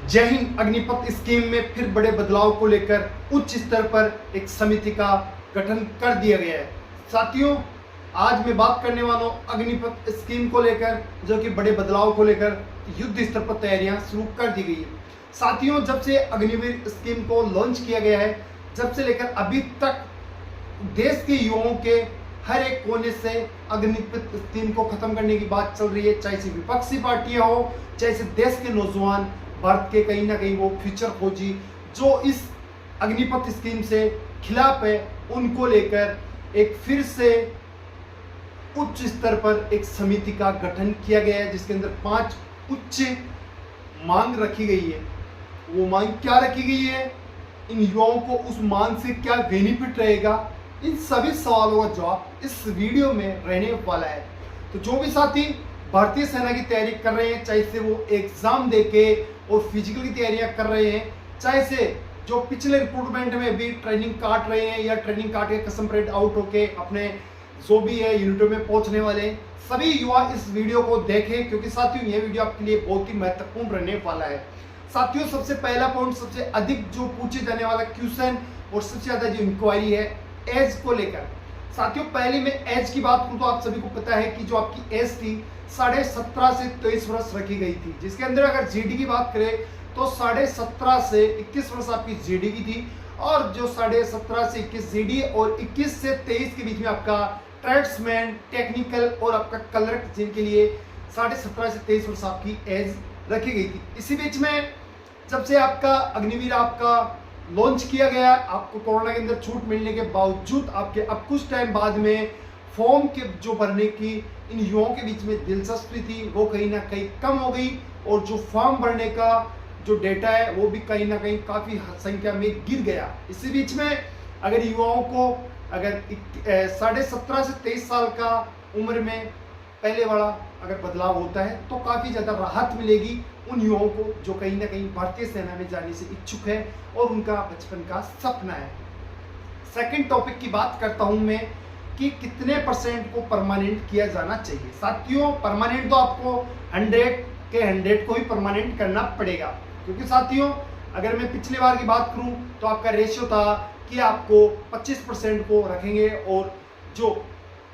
जय हिंद। अग्निपथ स्कीम में फिर बड़े बदलाव को लेकर उच्च स्तर पर एक समिति का गठन कर दिया गया है। साथियों, आज मैं बात करने वाला हूँ अग्निपथ स्कीम को लेकर, जो कि बड़े बदलाव को लेकर युद्ध स्तर पर तैयारियां शुरू कर दी गई है। साथियों, जब से अग्निवीर स्कीम को लॉन्च किया गया है, जब से लेकर अभी तक देश के युवाओं के हर एक कोने से अग्निपथ स्कीम को खत्म करने की बात चल रही है। चाहे से विपक्षी पार्टियां हो, चाहे से देश के नौजवान, भारत के कहीं ना कहीं वो फ्यूचर खोजी जो इस अग्निपथ स्कीम से खिलाफ है, उनको लेकर एक फिर से उच्च स्तर पर एक समिति का गठन किया गया है, जिसके अंदर 5 उच्च मांग रखी गई है। वो मांग क्या रखी गई है, इन युवाओं को उस मांग से क्या बेनिफिट रहेगा, इन सभी सवालों का जवाब इस वीडियो में रहने वाला है। तो जो भी साथी भारतीय सेना की तैयारी कर रहे हैं, चाहे से वो एग्जाम देके और फिजिकल की तैयारियां कर रहे हैं, चाहे से जो पिछले रिक्रूटमेंट में भी ट्रेनिंग काट रहे हैं या ट्रेनिंग काट के कसम परेड आउट होके अपने जो भी है यूनिटों में पहुंचने वाले सभी युवा इस वीडियो को देखें, क्योंकि साथियों यह वीडियो आपके लिए बहुत ही महत्वपूर्ण रहने वाला है। साथियों, सबसे पहला पॉइंट, सबसे अधिक जो पूछे जाने वाला क्वेश्चन और सबसे ज्यादा जो इंक्वायरी है एज को लेकर। साथियों, पहले मैं एज की बात करूं तो आप सभी को पता है कि जो आपकी एज थी 17.5 से 23 वर्ष रखी गई थी, जिसके अंदर अगर जीडी की बात करें तो 17.5 से 21 वर्ष आपकी जीडी की थी, और जो 17.5 से 21 जीडी और 21 से 23 के बीच में आपका ट्रेड्समैन, टेक्निकल और आपका क्लर्क, जिनके लिए 17.5 से 23 वर्ष आपकी एज रखी गई थी। इसी बीच में जब से आपका अग्निवीर आपका लॉन्च किया गया, आपको कोरोना के अंदर छूट मिलने के बावजूद आपके अब कुछ टाइम बाद में फॉर्म के जो भरने की इन युवाओं के बीच में दिलचस्पी थी, वो कहीं ना कहीं कम हो गई, और जो फॉर्म भरने का जो डेटा है वो भी कहीं ना कहीं काफी संख्या में गिर गया। इसी बीच में अगर युवाओं को अगर 17.5 से 23 साल का उम्र में पहले वाला अगर बदलाव होता है तो काफी ज्यादा राहत मिलेगी उन युवाओं को जो कहीं ना कहीं भारतीय सेना में जाने से इच्छुक है और उनका बचपन का सपना है। सेकंड टॉपिक की बात करता हूं मैं कि कितने % को परमानेंट किया जाना चाहिए। साथियों, परमानेंट तो आपको 100 के 100 को ही परमानेंट करना पड़ेगा, क्योंकि साथियों अगर मैं पिछली बार की बात करूं तो आपका रेशियो था कि आपको 25% को रखेंगे और जो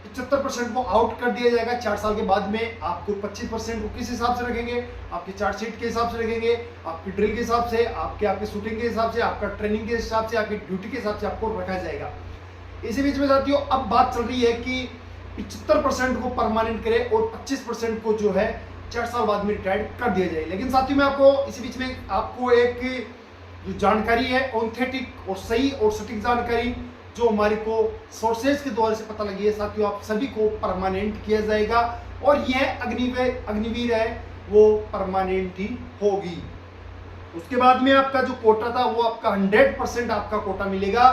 75% को आउट कर दिया जाएगा 4 साल के बाद में। आपको 25% को किस हिसाब से रखेंगे, आपकी चार्जशीट के हिसाब से रखेंगे, आपकी ड्रिल के हिसाब से, आपके शूटिंग के हिसाब से, आपका ट्रेनिंग के हिसाब से, आपकी ड्यूटी के हिसाब से आपको रखा जाएगा। इसी बीच में साथियों अब बात चल रही है कि 75% को परमानेंट करें और 25% को जो है 4 साल बाद में रिटायर्ड कर दिया जाए। लेकिन साथियों मैं आपको इसी बीच में आपको एक जो जानकारी है ऑथेंटिक और सही और सटीक जानकारी जो हमारे को सोर्सेज के द्वारा से पता लगी है, साथियों आप सभी को परमानेंट किया जाएगा और यह अग्निवीर है वो परमानेंट ही होगी। उसके बाद में आपका जो कोटा था वो आपका 100% आपका कोटा मिलेगा,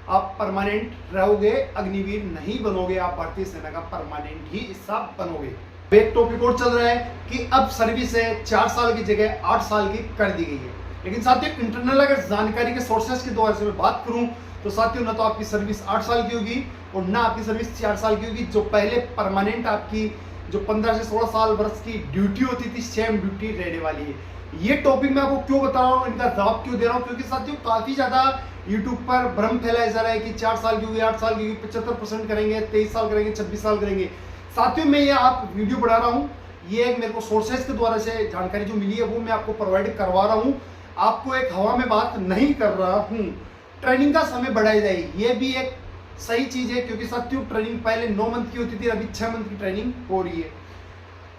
आप परमानेंट रहोगे, अग्निवीर नहीं बनोगे, आप भारतीय सेना का परमानेंट ही हिस्सा बनोगे। एक टॉपिक और चल रहा है कि अब सर्विस है 4 साल की जगह 8 साल की कर दी गई है। लेकिन साथियों इंटरनल अगर जानकारी के सोर्सेस के द्वारा से मैं बात करूं तो साथियों ना तो आपकी सर्विस 8 साल की होगी और ना आपकी सर्विस 4 साल की होगी। जो पहले परमानेंट आपकी जो 15 से 16 साल वर्ष की ड्यूटी होती थी, सेम ड्यूटी रहने वाली है। ये टॉपिक मैं आपको क्यों बता रहा हूँ, इनका जवाब क्यों दे रहा हूँ, क्योंकि साथियों काफी ज्यादा यूट्यूब पर भ्रम फैलाया जा रहा है कि 4 साल की होगी, 8 साल की होगी, 75% करेंगे, 23 साल करेंगे, 26 साल करेंगे। साथियों मैं ये आप वीडियो बना रहा हूँ, ये एक मेरे को सोर्सेज के द्वारा से जानकारी जो मिली है वो मैं आपको प्रोवाइड करवा रहा हूँ, आपको एक हवा में बात नहीं कर रहा हूँ। ट्रेनिंग का समय बढ़ाया जाए, ये भी एक सही चीज है, क्योंकि साथियों ट्रेनिंग पहले 9 मंथ की होती थी, अभी 6 मंथ की ट्रेनिंग हो रही है।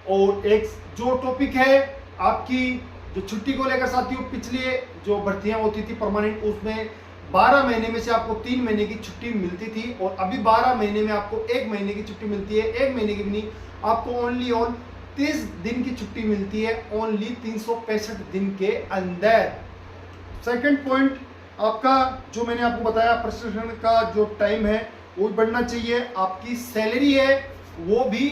और एक जो टॉपिक है आपकी जो छुट्टी को लेकर, साथियों पिछली जो भर्तियां होती थी परमानेंट, उसमें 12 महीने में से आपको 3 महीने की छुट्टी मिलती थी और अभी 12 महीने में आपको 1 महीने की छुट्टी मिलती है। 1 महीने की भी नहीं, आपको ओनली ऑन 30 दिन की छुट्टी मिलती है, ओनली 365 दिन के अंदर। सेकंड पॉइंट आपका जो मैंने आपको बताया, प्रशिक्षण का जो टाइम है वो भी बढ़ना चाहिए, आपकी सैलरी है वो भी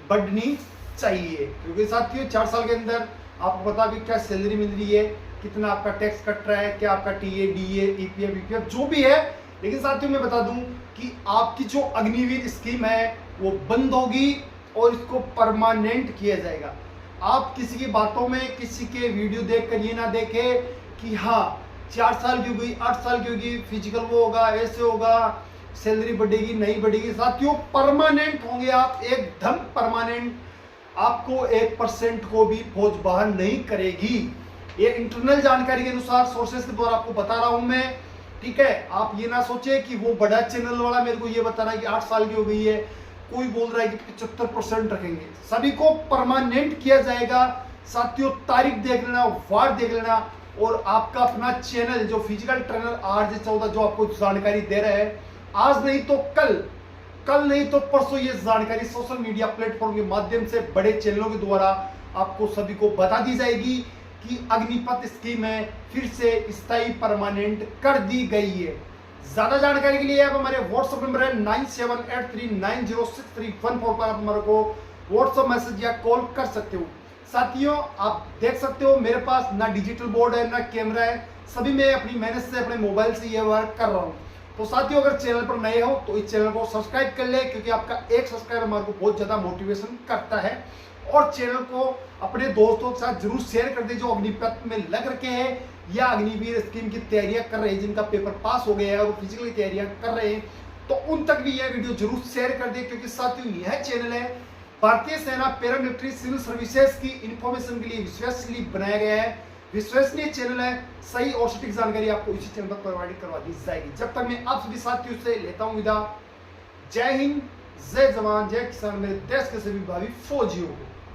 बढ़नी चाहिए, क्योंकि साथियों 4 साल के अंदर आपको पता भी क्या सैलरी मिल रही है, कितना आपका टैक्स कट रहा है, क्या आपका टीए, डीए, ईपीएफ, ईपीएफ जो भी है। लेकिन साथियों मैं बता दूं कि आपकी जो अग्निवीर स्कीम है वो बंद होगी और इसको परमानेंट किया जाएगा। आप किसी की बातों में, किसी के वीडियो देखकर ये ना देखें कि हाँ 4 साल की हो गई, 8 साल की होगी, फिजिकल वो होगा, ऐसे होगा, सैलरी बढ़ेगी नहीं बढ़ेगी। साथियों परमानेंट होंगे आप, एकदम परमानेंट। आपको 1% को भी फौज बाहर नहीं करेगी। ये इंटरनल जानकारी के अनुसार सोर्सेस के द्वारा आपको बता रहा हूं मैं, ठीक है। आप ये ना सोचे कि वो बड़ा चैनल वाला मेरे को ये बता रहा है कि 8 साल की हो गई है, कोई बोल रहा है कि 75% रखेंगे। सभी को परमानेंट किया जाएगा। साथियों तारीख देख लेना, वार देख लेना, और आपका अपना चैनल जो फिजिकल ट्रेनर RJ14 जो आपको जानकारी दे रहा है, आज नहीं तो कल नहीं तो परसों ये जानकारी सोशल मीडिया प्लेटफॉर्म के माध्यम से बड़े चैनलों के द्वारा आपको सभी को बता दी जाएगी कि अग्निपथ स्कीम है फिर से स्थायी परमानेंट कर दी गई है। ज्यादा जानकारी के लिए आप हमारे व्हाट्सएप नंबर है 9783906314 पर आप हमारे को व्हाट्सएप मैसेज या कॉल कर सकते हो। साथियों आप देख सकते हो मेरे पास ना डिजिटल बोर्ड है ना कैमरा है, सभी मैं अपनी मेहनत से अपने मोबाइल से ये वर्क कर रहा हूँ। तो साथियों अगर चैनल पर नए हो तो इस चैनल को सब्सक्राइब कर ले, क्योंकि आपका एक सब्सक्राइब हमारे को बहुत ज्यादा मोटिवेशन करता है। और चैनल को अपने दोस्तों के साथ जरूर शेयर कर दे जो अग्निपथ में लग रखे हैं या अग्निवीर स्कीम की तैयारियां कर रहे हैं, जिनका पेपर पास हो गया है और फिजिकल की तैयारियां कर रहे हैं, तो उन तक भी यह वीडियो जरूर शेयर कर दे। क्योंकि साथियों यह चैनल है भारतीय सेना पैरामिलिट्री सिविल सर्विसेज की इंफॉर्मेशन के लिए विश्वसनीय बनाया गया है, विश्वसनीय चैनल है। सही और सटीक जानकारी आपको इसी चैनल पर प्रोवाइड करवा दी जाएगी। जब तक मैं आप सभी साथियों से लेता हूं विदा, जय हिंद, जय जवान, जय किसान, मेरे देश के सभी भावी फौजियों को।